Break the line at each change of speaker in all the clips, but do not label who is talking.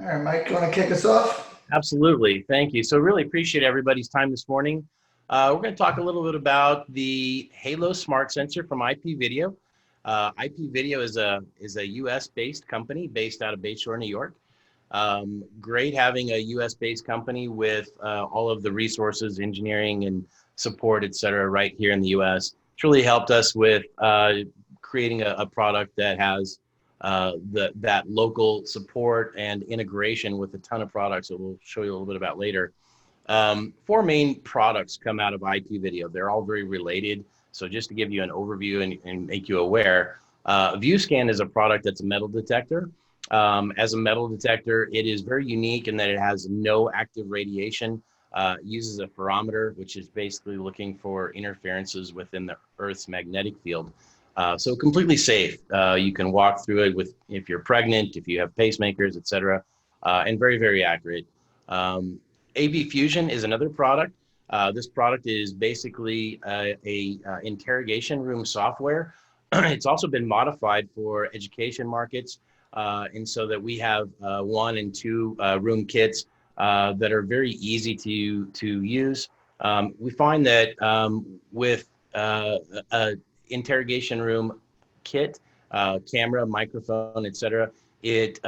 All right, Mike, you want to kick us off?
Absolutely. Thank you. So really appreciate everybody's time this morning. We're going to talk a little bit about the HALO Smart sensor from IPVideo. IPVideo is a US-based company based out of Bayshore, New York. Great having a US-based company with all of the resources, engineering, and support, et cetera, right here in the US. It's really helped us with creating a product that has that local support and integration with a ton of products that we'll show you a little bit about later. Four main products come out of IPVideo. They're all very related. So just to give you an overview and make you aware, ViewScan is a product that's a metal detector. As a metal detector, it is very unique in that it has no active radiation, uses a pherometer, which is basically looking for interferences within the Earth's magnetic field. So completely safe. You can walk through it with if you're pregnant, if you have pacemakers, et cetera, and very, very accurate. AV Fusion is another product. This product is basically a interrogation room software. It's also been modified for education markets, and so that we have 1 and 2 room kits that are very easy to use. We find that with interrogation room kit, camera, microphone, etc. It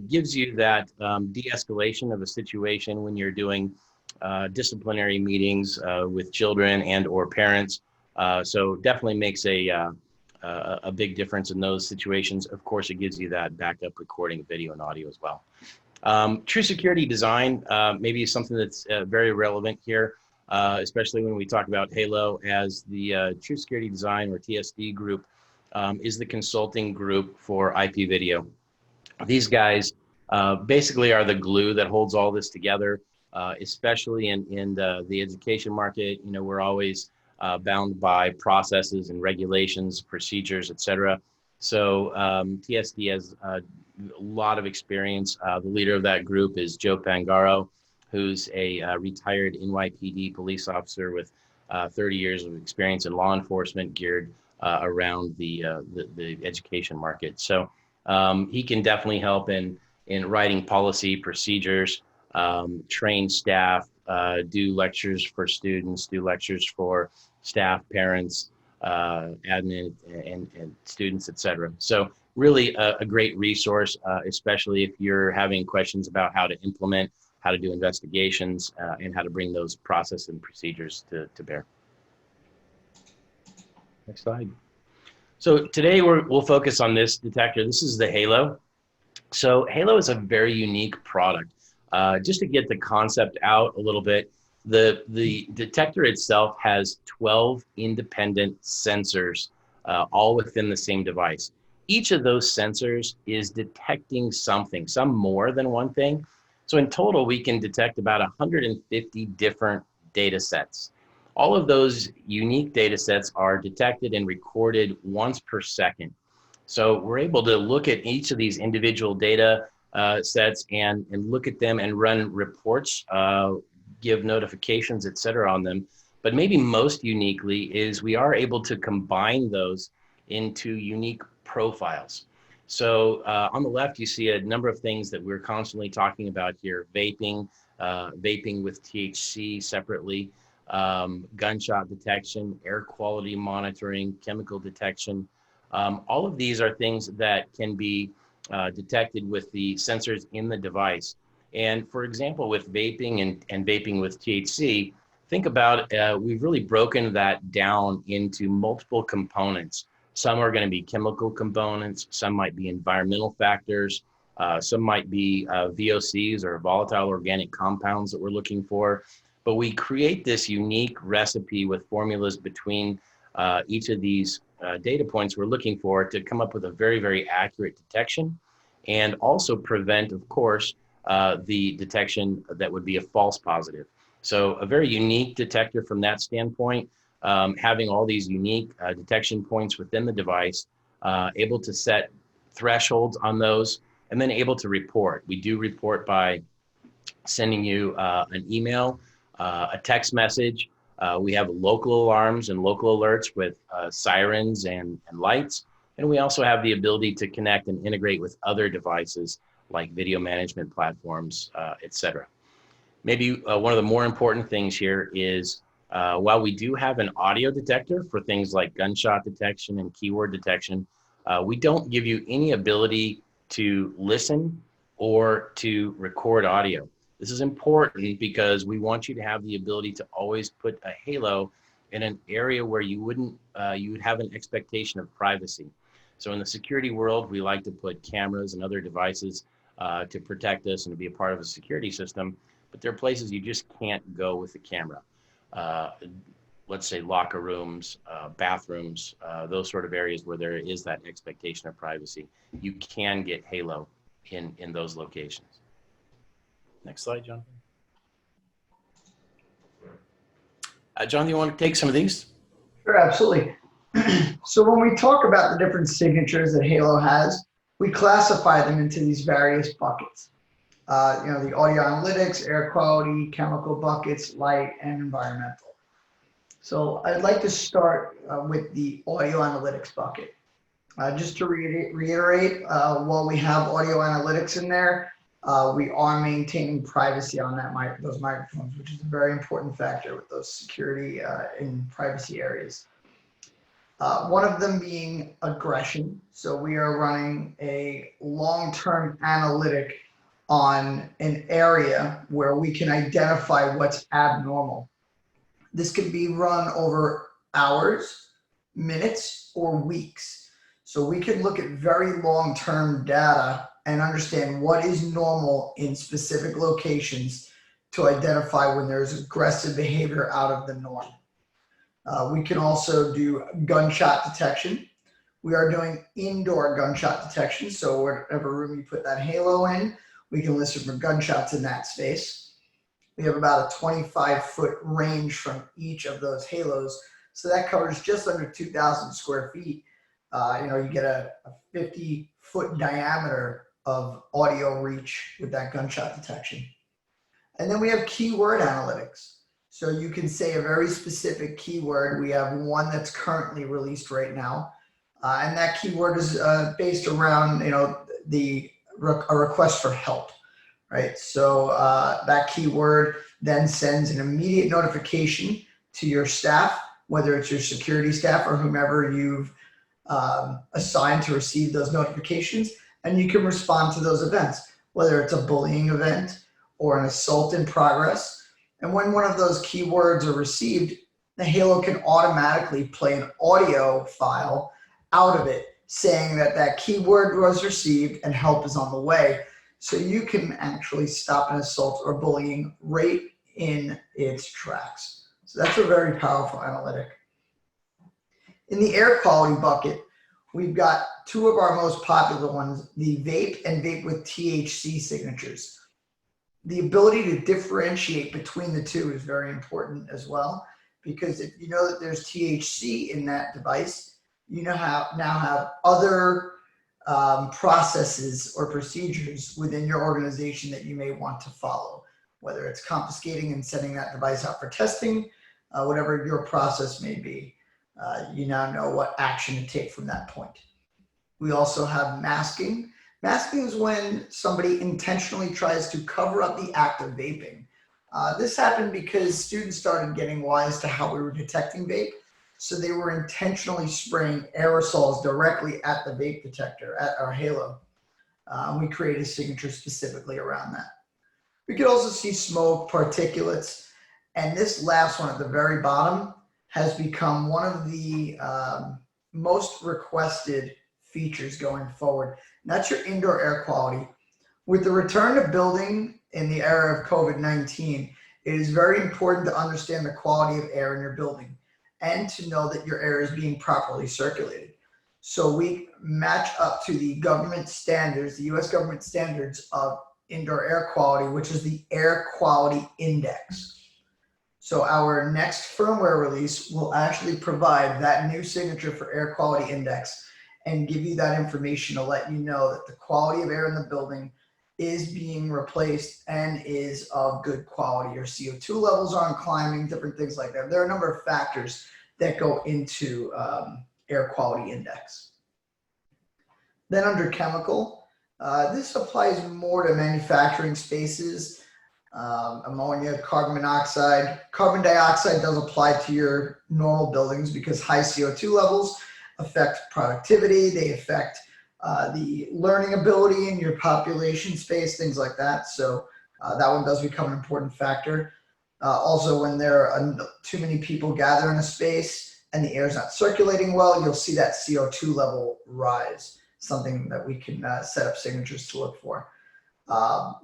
gives you that de-escalation of a situation when you're doing disciplinary meetings with children and or parents. So definitely makes a big difference in those situations. Of course, it gives you that backup recording of video and audio as well. True security design maybe is something that's very relevant here. Especially when we talk about HALO, as the True Security Design or TSD group is the consulting group for IPVideo. These guys basically are the glue that holds all this together, especially in the education market. You know, we're always bound by processes and regulations, procedures, et cetera. So TSD has a lot of experience. The leader of that group is Joe Pangaro, who's a retired NYPD police officer with 30 years of experience in law enforcement geared around the education market. So he can definitely help in writing policy procedures, train staff, do lectures for students, do lectures for staff, parents, admin, and students, etc. So really a great resource, especially if you're having questions about how to implement, how to do investigations, and how to bring those processes and procedures to bear. Next slide. So today we'll focus on this detector. This is the HALO. So HALO is a very unique product. Just to get the concept out a little bit, the detector itself has 12 independent sensors, all within the same device. Each of those sensors is detecting something, some more than one thing. So in total, we can detect about 150 different data sets. All of those unique data sets are detected and recorded once per second. So we're able to look at each of these individual data sets and look at them and run reports, give notifications, et cetera, on them. But maybe most uniquely is we are able to combine those into unique profiles. So on the left, you see a number of things that we're constantly talking about here: vaping, vaping with THC separately, gunshot detection, air quality monitoring, chemical detection. All of these are things that can be detected with the sensors in the device. And for example, with vaping and vaping with THC, think about we've really broken that down into multiple components. Some are going to be chemical components, some might be environmental factors, some might be VOCs or volatile organic compounds that we're looking for. But we create this unique recipe with formulas between each of these data points we're looking for to come up with a very, very accurate detection, and also prevent, of course, the detection that would be a false positive. So a very unique detector from that standpoint. Having all these unique detection points within the device, able to set thresholds on those, and then able to report. We do report by sending you an email, a text message. We have local alarms and local alerts with sirens and lights. And we also have the ability to connect and integrate with other devices like video management platforms, etc. Maybe one of the more important things here is while we do have an audio detector for things like gunshot detection and keyword detection, we don't give you any ability to listen or to record audio. This is important because we want you to have the ability to always put a halo in an area where you would have an expectation of privacy. So in the security world, we like to put cameras and other devices to protect us and to be a part of a security system. But there are places you just can't go with the camera. Uh, let's say locker rooms, bathrooms, those sort of areas where there is that expectation of privacy. You can get halo in those locations. Next slide, Jonathan. John, do you want to take some of these?
Sure, absolutely. So when we talk about the different signatures that HALO has, we classify them into these various buckets. The audio analytics, air quality, chemical buckets, light, and environmental. So I'd like to start with the audio analytics bucket. Just to reiterate, while we have audio analytics in there, we are maintaining privacy on those microphones, which is a very important factor with those security and privacy areas. One of them being aggression. So we are running a long-term analytic on an area where we can identify what's abnormal. This can be run over hours, minutes, or weeks. So we can look at very long-term data and understand what is normal in specific locations to identify when there's aggressive behavior out of the norm. We can also do gunshot detection. We are doing indoor gunshot detection. So whatever room you put that halo in, we can listen for gunshots in that space. We have about a 25-foot range from each of those halos. So that covers just under 2,000 square feet. You get a 50-foot diameter of audio reach with that gunshot detection. And then we have keyword analytics. So you can say a very specific keyword. We have one that's currently released right now. And that keyword is based around, a request for help, right? So that keyword then sends an immediate notification to your staff, whether it's your security staff or whomever you've assigned to receive those notifications, and you can respond to those events, whether it's a bullying event or an assault in progress. And when one of those keywords are received, the halo can automatically play an audio file out of it saying that that keyword was received and help is on the way. So you can actually stop an assault or bullying right in its tracks. So that's a very powerful analytic. In the air quality bucket, we've got two of our most popular ones, the vape and vape with THC signatures. The ability to differentiate between the two is very important as well, because if you know that there's THC in that device, you now have other processes or procedures within your organization that you may want to follow, whether it's confiscating and sending that device out for testing, whatever your process may be. You now know what action to take from that point. We also have masking. Masking is when somebody intentionally tries to cover up the act of vaping. This happened because students started getting wise to how we were detecting vape. So they were intentionally spraying aerosols directly at the vape detector, at our halo. We created a signature specifically around that. We could also see smoke, particulates, and this last one at the very bottom has become one of the most requested features going forward. And that's your indoor air quality. With the return to building in the era of COVID-19, it is very important to understand the quality of air in your building and to know that your air is being properly circulated. So we match up to the government standards, the US government standards of indoor air quality, which is the Air Quality Index. So our next firmware release will actually provide that new signature for Air Quality Index and give you that information to let you know that the quality of air in the building is being replaced and is of good quality. Your CO2 levels aren't climbing, different things like that. There are a number of factors that go into Air Quality Index. Then under chemical, This applies more to manufacturing spaces, ammonia, carbon monoxide. Carbon dioxide does apply to your normal buildings because high CO2 levels affect productivity. They affect the learning ability in your population space, things like that. So that one does become an important factor. Also, when there are too many people gather in a space and the air is not circulating well, you'll see that CO2 level rise, something that we can set up signatures to look for.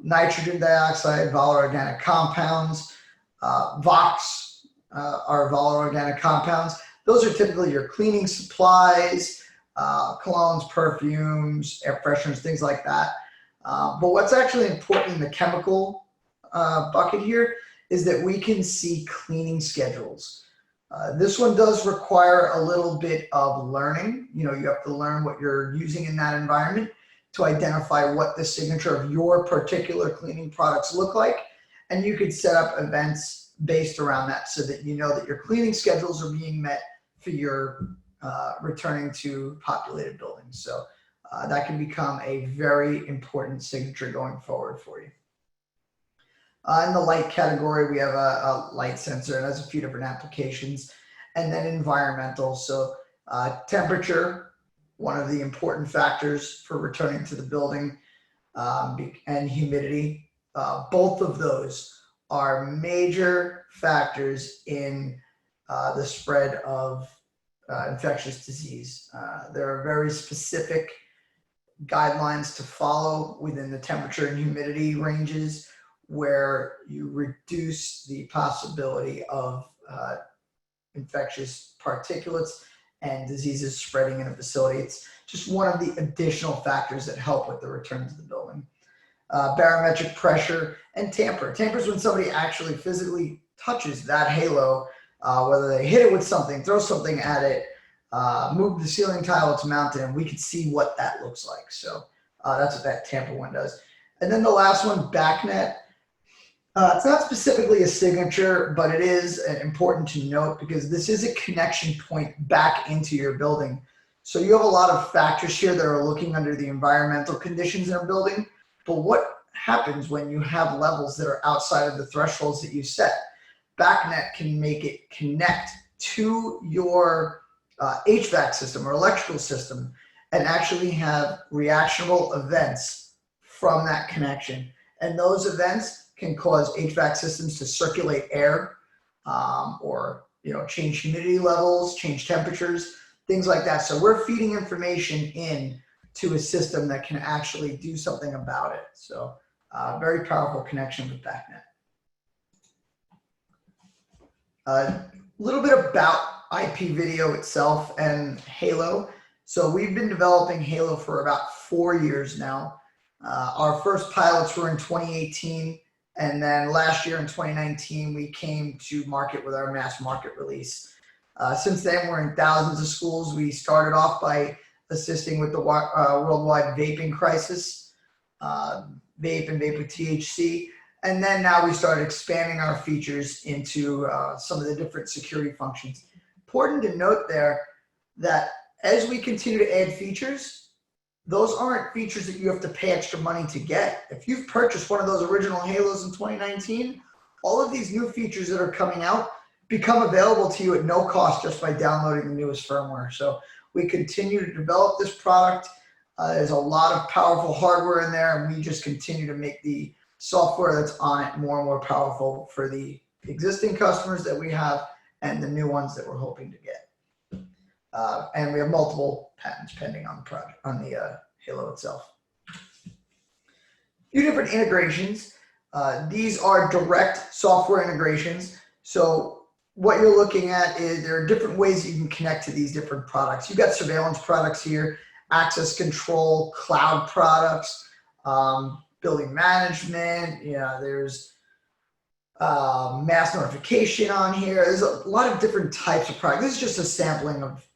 Nitrogen dioxide, volatile organic compounds, VOX are volatile organic compounds. Those are typically your cleaning supplies, colognes, perfumes, air fresheners, things like that. But what's actually important in the chemical bucket here is that we can see cleaning schedules. This one does require a little bit of learning. You have to learn what you're using in that environment to identify what the signature of your particular cleaning products look like. And you could set up events based around that so that you know that your cleaning schedules are being met for your returning to populated buildings. So that can become a very important signature going forward for you. In the light category, we have a light sensor and has a few different applications. And then environmental, so temperature, one of the important factors for returning to the building, and humidity. Both of those are major factors in the spread of infectious disease. There are very specific guidelines to follow within the temperature and humidity ranges where you reduce the possibility of infectious particulates and diseases spreading in a facility. It's just one of the additional factors that help with the return to the building. Barometric pressure and tamper. Tamper is when somebody actually physically touches that halo, whether they hit it with something, throw something at it, move the ceiling tile it's mounted, and we can see what that looks like. So that's what that tamper one does. And then the last one, BACnet. It's not specifically a signature, but it is important to note because this is a connection point back into your building. So you have a lot of factors here that are looking under the environmental conditions in a building, but what happens when you have levels that are outside of the thresholds that you set? BACnet can make it connect to your HVAC system or electrical system and actually have reactionable events from that connection. And those events can cause HVAC systems to circulate air or change humidity levels, change temperatures, things like that. So we're feeding information in to a system that can actually do something about it. So very powerful connection with BACnet. A little bit about IPVideo itself and HALO. So we've been developing HALO for about 4 years now. Our first pilots were in 2018. And then last year in 2019, we came to market with our mass market release. Since then, we're in thousands of schools. We started off by assisting with the worldwide vaping crisis, vape and vape with THC. And then now we started expanding our features into some of the different security functions. Important to note there that as we continue to add features, those aren't features that you have to pay extra money to get. If you've purchased one of those original Halos in 2019, all of these new features that are coming out become available to you at no cost just by downloading the newest firmware. So we continue to develop this product. There's a lot of powerful hardware in there, and we just continue to make the software that's on it more and more powerful for the existing customers that we have and the new ones that we're hoping to get. And we have multiple patents pending on the project, on the HALO itself. A few different integrations. These are direct software integrations. So what you're looking at is there are different ways you can connect to these different products. You've got surveillance products here, access control, cloud products, building management. There's mass notification on here. There's a lot of different types of products. This is just a sampling of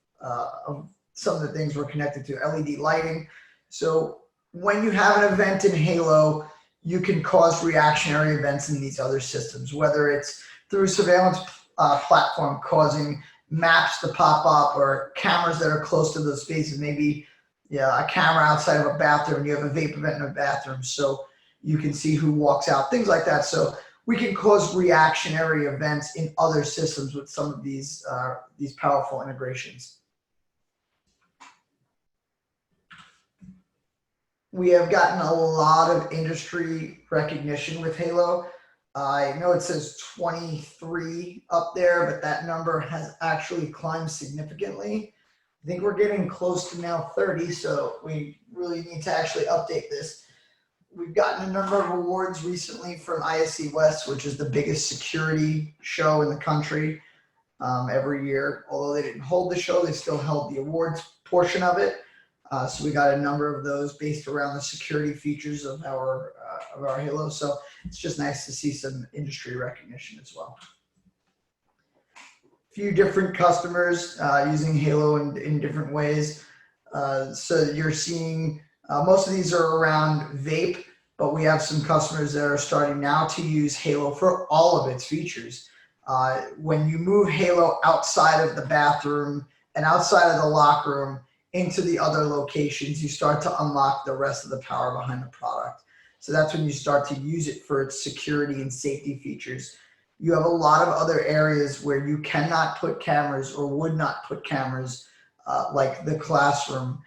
some of the things we're connected to. LED lighting. So when you have an event in HALO, you can cause reactionary events in these other systems, whether it's through a surveillance platform causing maps to pop up or cameras that are close to those spaces, maybe yeah, a camera outside of a bathroom, and you have a vape event in a bathroom, so you can see who walks out, things like that. So we can cause reactionary events in other systems with some of these powerful integrations. We have gotten a lot of industry recognition with Halo. I know it says 23 up there, but that number has actually climbed significantly. I think we're getting close to now 30, so we really need to actually update this. We've gotten a number of awards recently from ISC West, which is the biggest security show in the country every year. Although they didn't hold the show, they still held the awards portion of it. So we got a number of those based around the security features of our Halo. So it's just nice to see some industry recognition as well. A few different customers using Halo in different ways. So you're seeing most of these are around vape, but we have some customers that are starting now to use Halo for all of its features. When you move Halo outside of the bathroom and outside of the locker room into the other locations, you start to unlock the rest of the power behind the product. So that's when you start to use it for its security and safety features. You have a lot of other areas where you cannot put cameras or would not put cameras, like the classroom,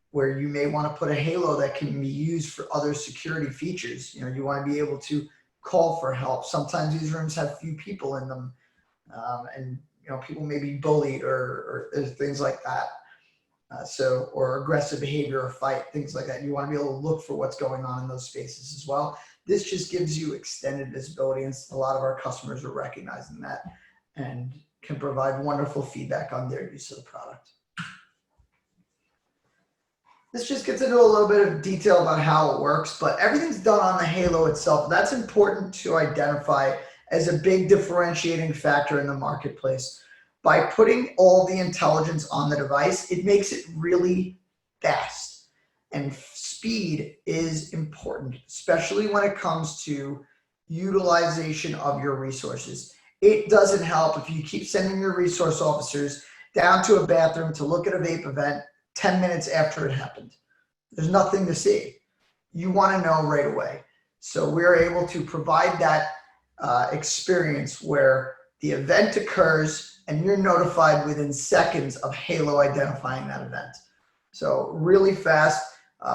where you may want to put a Halo that can be used for other security features. You know, you want to be able to call for help. Sometimes these rooms have few people in them, and you know, people may be bullied or things like that. Or aggressive behavior or fight, things like that. You want to be able to look for what's going on in those spaces as well. This just gives you extended visibility, and a lot of our customers are recognizing that and can provide wonderful feedback on their use of the product. This just gets into a little bit of detail about how it works, but everything's done on the Halo itself. That's important to identify as a big differentiating factor in the marketplace. By putting all the intelligence on the device, it makes it really fast. And speed is important, especially when it comes to utilization of your resources. It doesn't help if you keep sending your resource officers down to a bathroom to look at a vape event 10 minutes after it happened. There's nothing to see. You want to know right away. So we're able to provide that experience where the event occurs and you're notified within seconds of Halo identifying that event. So really fast.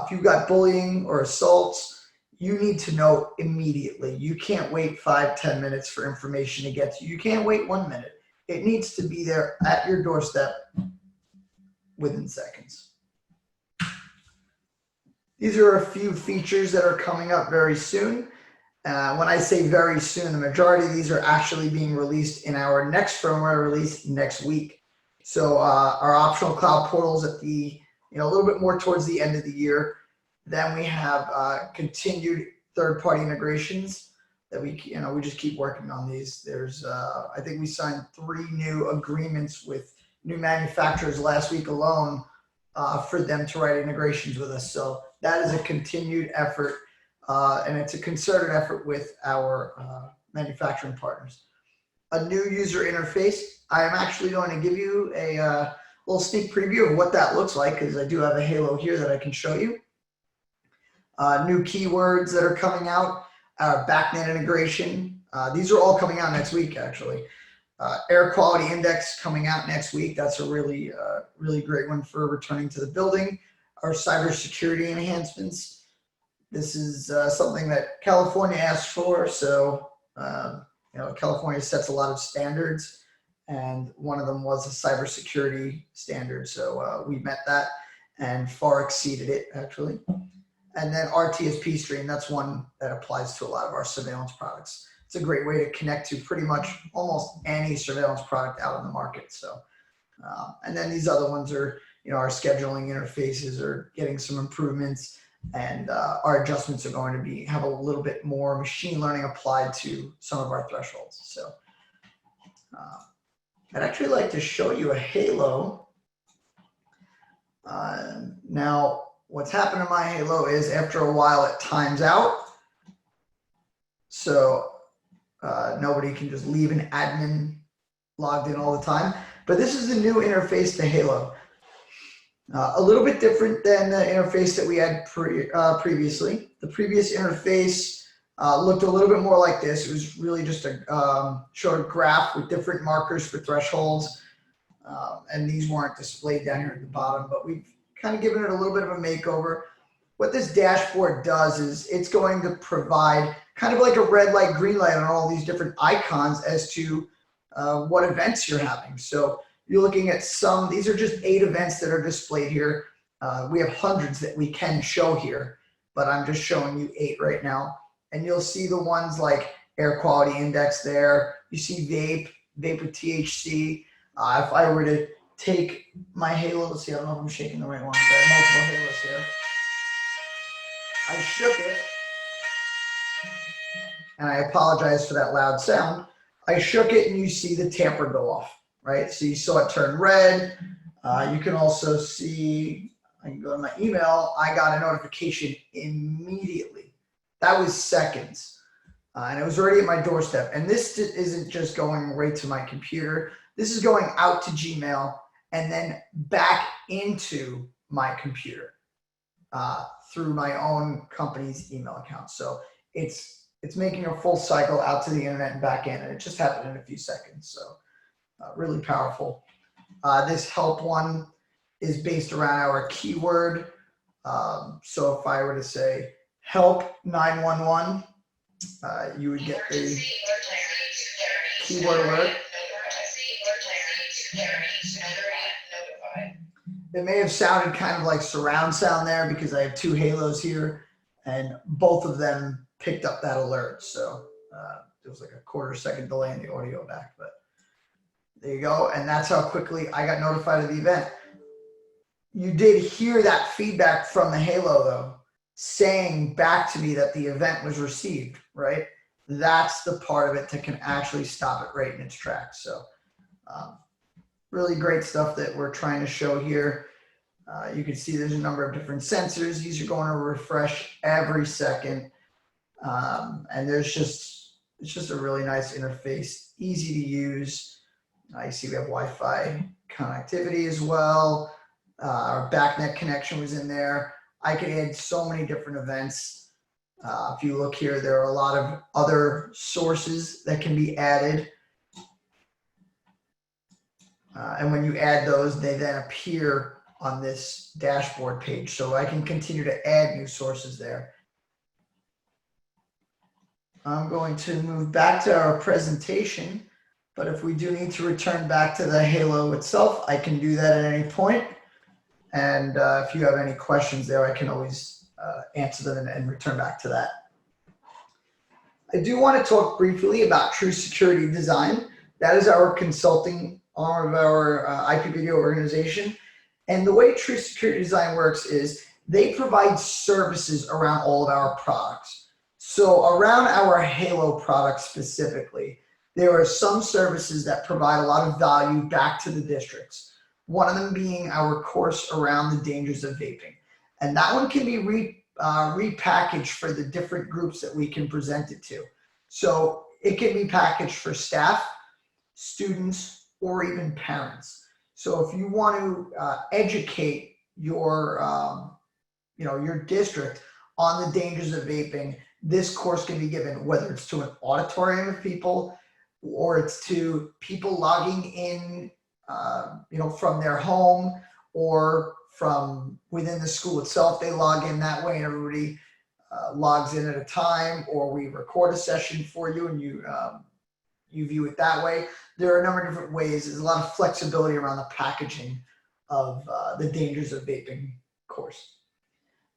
If you've got bullying or assaults, you need to know immediately. You can't wait 5-10 minutes for information to get to you. You can't wait 1 minute. It needs to be there at your doorstep within seconds. These are a few features that are coming up very soon. When I say very soon, the majority of these are actually being released in our next firmware release next week. So our optional cloud portals at the, a little bit more towards the end of the year. Then we have continued third-party integrations that we just keep working on these. There's, I think we signed 3 new agreements with new manufacturers last week alone for them to write integrations with us. So that is a continued effort. And it's a concerted effort with our manufacturing partners. A new user interface. I am actually going to give you a little sneak preview of what that looks like, because I do have a Halo here that I can show you. New keywords that are coming out. BACnet integration. These are all coming out next week, actually. Air quality index coming out next week. That's a really great one for returning to the building. Our cybersecurity enhancements. This is something that California asked for. So, California sets a lot of standards, and one of them was a cybersecurity standard. So we met that and far exceeded it, actually. And then RTSP stream, that's one that applies to a lot of our surveillance products. It's a great way to connect to pretty much almost any surveillance product out in the market. So, and then these other ones are, our scheduling interfaces are getting some improvements. And our adjustments are going to have a little bit more machine learning applied to some of our thresholds. So I'd actually like to show you a Halo. Now, what's happened to my Halo is after a while it times out. So nobody can just leave an admin logged in all the time. But this is the new interface to Halo. A little bit different than the interface that we had previously. The previous interface looked a little bit more like this. It was really just a showed a graph with different markers for thresholds, and these weren't displayed down here at the bottom, but we've kind of given it a little bit of a makeover. What this dashboard does is it's going to provide kind of like a red light, green light on all these different icons as to what events you're having. So you're looking at these are just 8 events that are displayed here. We have hundreds that we can show here, but I'm just showing you 8 right now. And you'll see the ones like air quality index there. You see vape with THC. If I were to take my halo, let's see, I don't know if I'm shaking the right one. There are multiple halos here. I shook it, and I apologize for that loud sound. I shook it and you see the tamper go off, right? So you saw it turn red. You can also see, I can go to my email, I got a notification immediately. That was seconds. And it was already at my doorstep. And this isn't just going right to my computer. This is going out to Gmail and then back into my computer through my own company's email account. So it's making a full cycle out to the internet and back in, and it just happened in a few seconds. So really powerful. This help one is based around our keyword. So if I were to say help 911, you would get the keyword alert. It may have sounded kind of like surround sound there because I have 2 halos here, and both of them picked up that alert. So there was like a 1/4 second delay in the audio back, but there you go. And that's how quickly I got notified of the event. You did hear that feedback from the halo though, saying back to me that the event was received, right? That's the part of it that can actually stop it right in its tracks. So really great stuff that we're trying to show here. You can see there's a number of different sensors. These are going to refresh every second. And it's just a really nice interface, easy to use. You see we have Wi-Fi connectivity as well. Our BACnet connection was in there. I could add so many different events. If you look here, there are a lot of other sources that can be added. And when you add those, they then appear on this dashboard page. So I can continue to add new sources there. I'm going to move back to our presentation, but if we do need to return back to the halo itself, I can do that at any point. And if you have any questions there, I can always answer them and return back to that. I do want to talk briefly about True Security Design. That is our consulting arm of our IPVideo organization. And the way True Security Design works is they provide services around all of our products. So around our Halo product specifically, there are some services that provide a lot of value back to the districts. One of them being our course around the dangers of vaping. And that one can be repackaged for the different groups that we can present it to. So it can be packaged for staff, students, or even parents. So if you want to educate your, your district on the dangers of vaping, this course can be given, whether it's to an auditorium of people or it's to people logging in, from their home or from within the school itself. They log in that way and everybody logs in at a time, or we record a session for you and you view it that way. There are a number of different ways. There's a lot of flexibility around the packaging of the dangers of vaping course.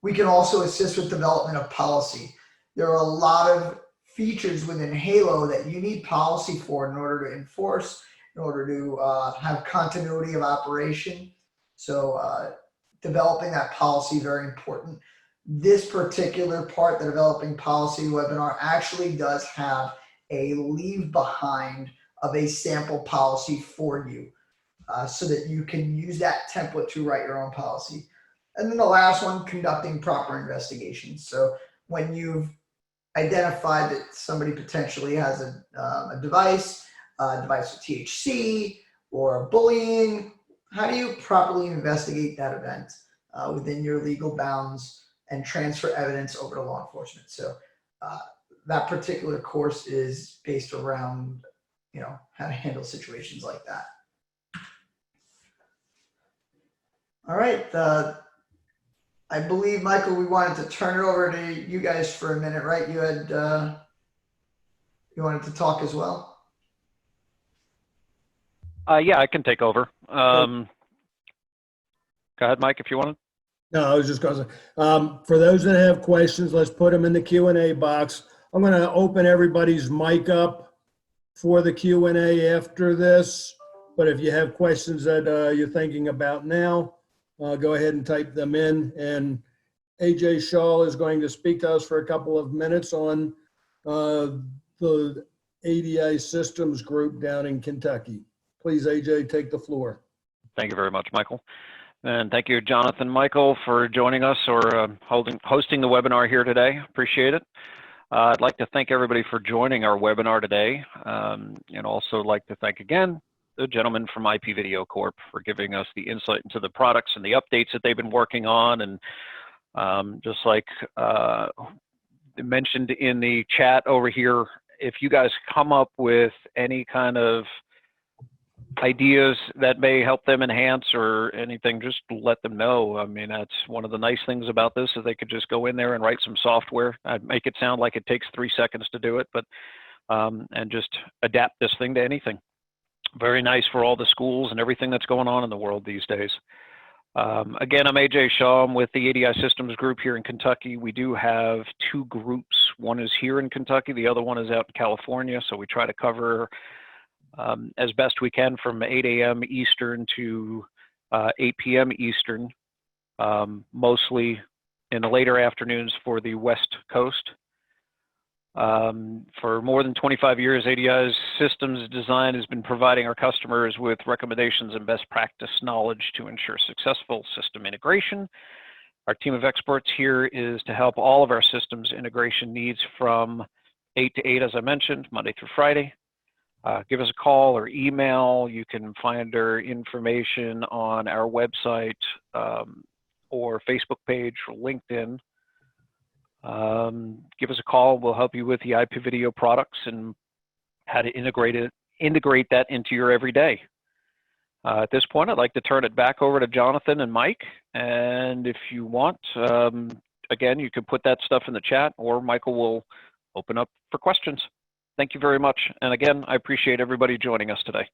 We can also assist with development of policy. There are a lot of features within Halo that you need policy for in order to enforce, in order to have continuity of operation. So developing that policy, very important. This particular part, the developing policy webinar, actually does have a leave behind of a sample policy for you so that you can use that template to write your own policy. And then the last one, conducting proper investigations. So when you've identified that somebody potentially has a device with THC or bullying, how do you properly investigate that event within your legal bounds and transfer evidence over to law enforcement? So that particular course is based around, how to handle situations like that. All right. I believe, Michael, we wanted to turn it over to you guys for a minute, right? You had, you wanted to talk as well?
Yeah, I can take over. Go ahead, Mike, if you want.
No, I was just going to say, for those that have questions, let's put them in the Q&A box. I'm going to open everybody's mic up for the Q&A after this. But if you have questions that you're thinking about now, go ahead and type them in. And AJ Shaw is going to speak to us for a couple of minutes on the ADI Systems Group down in Kentucky. Please, AJ, take the floor.
Thank you very much, Michael. And thank you, Jonathan, Michael, for joining us or hosting the webinar here today. Appreciate it. I'd like to thank everybody for joining our webinar today. And also like to thank again the gentleman from IPVideo Corp for giving us the insight into the products and the updates that they've been working on. And just like mentioned in the chat over here, if you guys come up with any kind of ideas that may help them enhance or anything, just let them know. I mean, that's one of the nice things about this, is they could just go in there and write some software. I'd make it sound like it takes 3 seconds to do it, but and just adapt this thing to anything. Very nice for all the schools and everything that's going on in the world these days. Again, I'm AJ Shaw. I'm with the ADI Systems Group here in Kentucky. We do have 2 groups. One is here in Kentucky, the other one is out in California. So we try to cover as best we can from 8 a.m. Eastern to 8 p.m. Eastern, mostly in the later afternoons for the West Coast. For more than 25 years, ADI's Systems Design has been providing our customers with recommendations and best practice knowledge to ensure successful system integration. Our team of experts here is to help all of our systems integration needs from 8 to 8, as I mentioned, Monday through Friday. Give us a call or email. You can find our information on our website or Facebook page or LinkedIn. Give us a call. We'll help you with the IPVideo products and how to integrate that into your everyday. At this point, I'd like to turn it back over to Jonathan and Mike. And if you want, again, you can put that stuff in the chat, or Michael will open up for questions. Thank you very much. And again, I appreciate everybody joining us today.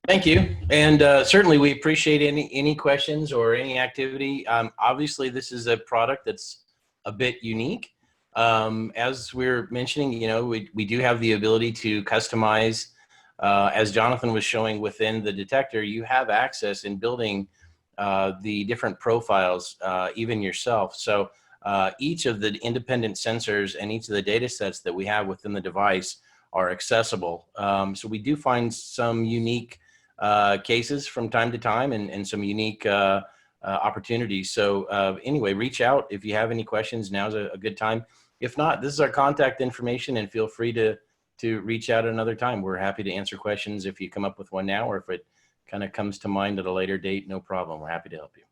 Thank you. And certainly we appreciate any questions or any activity. Obviously, this is a product that's a bit unique. As we're mentioning, we do have the ability to customize. As Jonathan was showing within the detector, you have access in building the different profiles, even yourself. So each of the independent sensors and each of the data sets that we have within the device are accessible. So we do find some unique cases from time to time and some unique opportunities. So anyway, reach out if you have any questions. Now's a good time. If not, this is our contact information, and feel free to reach out another time. We're happy to answer questions if you come up with one now, or if it kind of comes to mind at a later date, no problem. We're happy to help you.